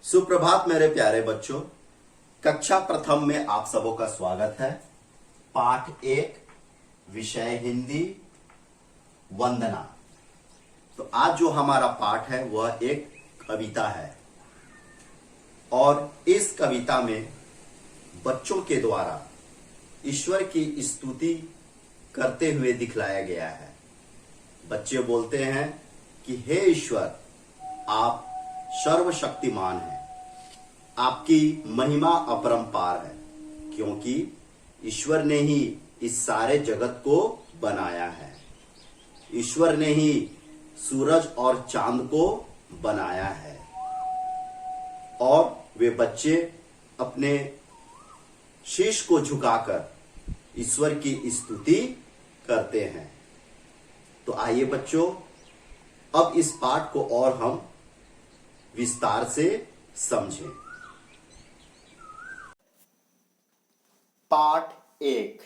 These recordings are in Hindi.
सुप्रभात मेरे प्यारे बच्चों। कक्षा प्रथम में आप सबों का स्वागत है। पाठ एक, विषय हिंदी, वंदना। तो आज जो हमारा पाठ है वह एक कविता है और इस कविता में बच्चों के द्वारा ईश्वर की स्तुति करते हुए दिखलाया गया है। बच्चे बोलते हैं कि हे ईश्वर, आप सर्वशक्तिमान हैं, आपकी महिमा अपरंपार है, क्योंकि ईश्वर ने ही इस सारे जगत को बनाया है। ईश्वर ने ही सूरज और चांद को बनाया है और वे बच्चे अपने शीश को झुकाकर ईश्वर की स्तुति करते हैं। तो आइए बच्चों, अब इस पाठ को और हम विस्तार से समझें। पाठ एक,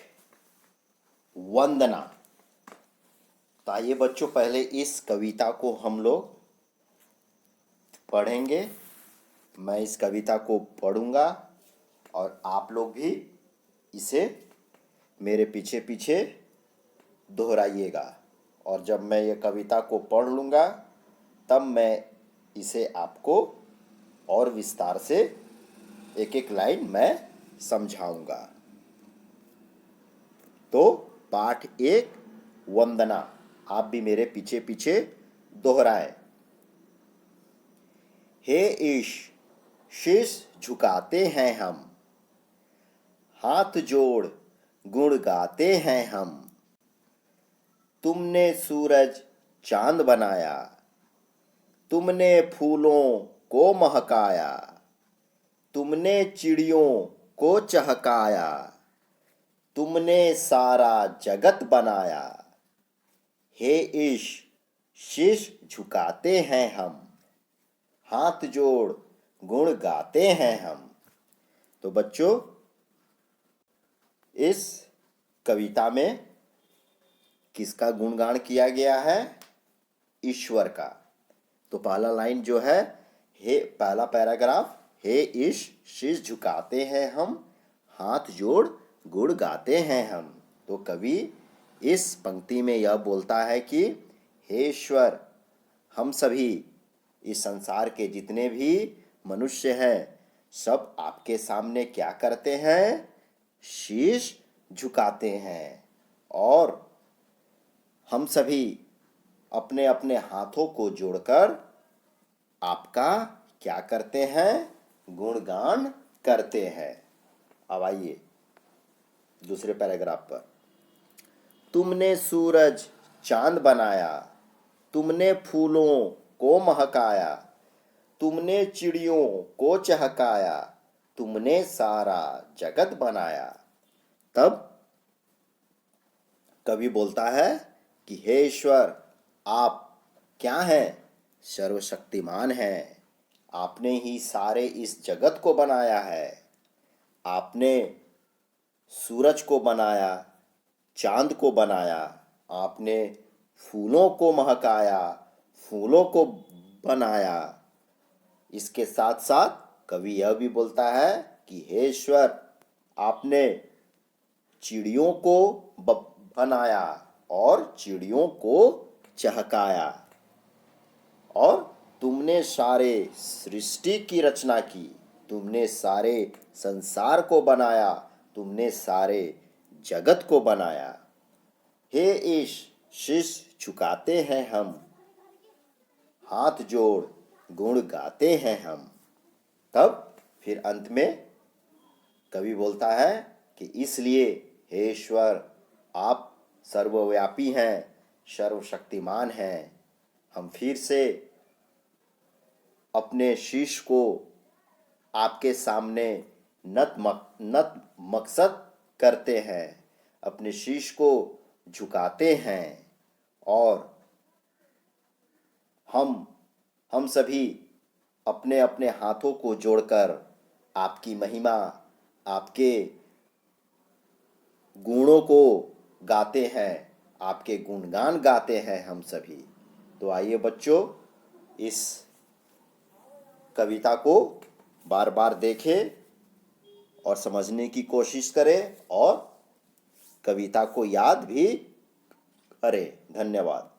वंदना। तो आइए बच्चों, पहले इस कविता को हम लोग पढ़ेंगे। मैं इस कविता को पढ़ूंगा और आप लोग भी इसे मेरे पीछे पीछे दोहराइएगा। और जब मैं ये कविता को पढ़ लूँगा तब मैं इसे आपको और विस्तार से एक एक लाइन मैं समझाऊंगा। तो पाठ एक, वंदना, आप भी मेरे पीछे पीछे दोहराएं। हे ईश, शीश झुकाते हैं हम, हाथ जोड़ गुण गाते हैं हम। तुमने सूरज चांद बनाया, तुमने फूलों को महकाया, तुमने चिड़ियों को चहकाया, तुमने सारा जगत बनाया। हे ईश, शीश झुकाते हैं हम, हाथ जोड़ गुण गाते हैं हम। तो बच्चों, इस कविता में किसका गुणगान किया गया है? ईश्वर का। तो पहला लाइन जो है, पहला पैराग्राफ, हे ईश, शीश झुकाते हैं हम, हाथ जोड़ गुण गाते हैं हम। तो कवि इस पंक्ति में यह बोलता है कि हे ईश्वर, हम सभी इस संसार के जितने भी मनुष्य हैं सब आपके सामने क्या करते हैं? शीश झुकाते हैं। और हम सभी अपने अपने हाथों को जोड़कर आपका क्या करते हैं? गुणगान करते हैं। अब आइए दूसरे पैराग्राफ पर। तुमने सूरज चांद बनाया, तुमने फूलों को महकाया, तुमने चिड़ियों को चहकाया, तुमने सारा जगत बनाया। तब कवि बोलता है कि हे ईश्वर, आप क्या हैं? सर्वशक्तिमान हैं। आपने ही सारे इस जगत को बनाया है। आपने सूरज को बनाया, चांद को बनाया, आपने फूलों को महकाया, फूलों को बनाया। इसके साथ साथ कवि यह भी बोलता है कि हे ईश्वर, आपने चिड़ियों को बनाया और चिड़ियों को चहकाया, और तुमने सारे सृष्टि की रचना की, तुमने सारे संसार को बनाया, तुमने सारे जगत को बनाया। हे ईश, शीश झुकाते हैं हम, हाथ जोड़ गुण गाते हैं हम। तब फिर अंत में कवि बोलता है कि इसलिए हे ईश्वर, आप सर्वव्यापी हैं, सर्वशक्तिमान हैं। हम फिर से अपने शीश को आपके सामने नतमस्तक करते हैं, अपने शीश को झुकाते हैं, और हम सभी अपने अपने हाथों को जोड़कर आपकी महिमा, आपके गुणों को गाते हैं, आपके गुणगान गाते हैं हम सभी। तो आइए बच्चों, इस कविता को बार बार देखें और समझने की कोशिश करें और कविता को याद भी करें। धन्यवाद।